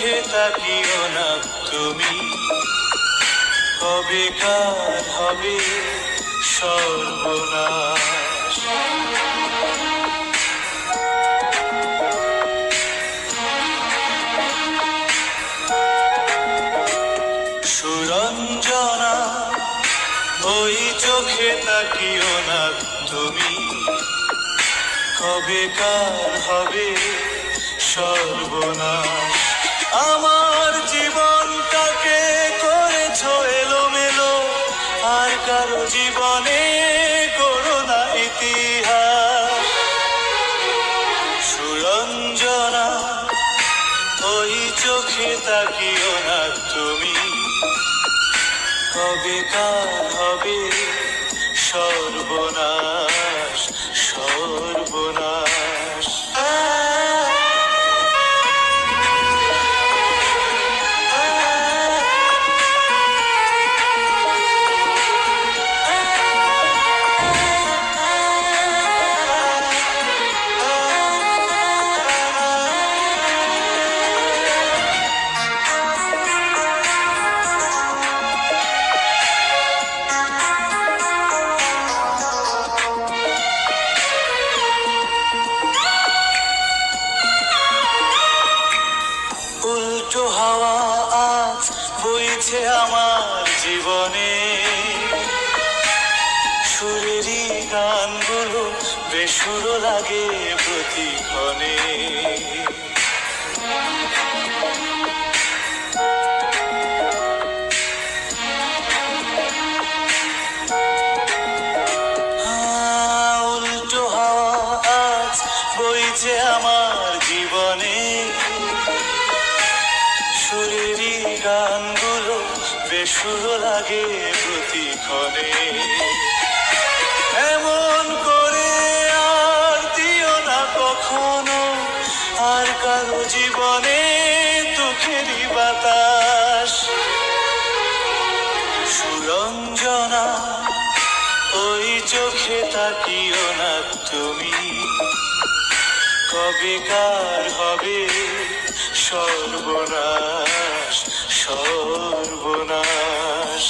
চোখে তাকিও না তুমি, কবেকার হবে সর্বনাশ। সুরঞ্জনা ওই চোখে তাকিও না তুমি, কবেকার হবে সর্বনাশ। আমার জীবনটাকে করেছ এলোমেলো, আর কারো জীবনে করো না ইতিহাস। সুরঞ্জনা ওই চোখে তাকিও না তুমি, কবেকার হবে সর্বনাশ, সর্বনাশ। উল্টো হাওয়া আজ বইছে আমার জীবনে, সুরেরই গানগুলো বেসুর লাগে প্রতিক্ষণে। উল্টো হাওয়া আজ বইছে আমার জীবনে, সুরেরই গানগুলো বেসুর লাগে প্রতিক্ষণে। এমন করে আর দিও না কখনো, আর কারো জীবনে দুঃখেরই বাতাস। সুরঞ্জনা ওই চোখে তাকিও না তুমি, কবেকার হবে সর্বনাশ, সর্বনাশ।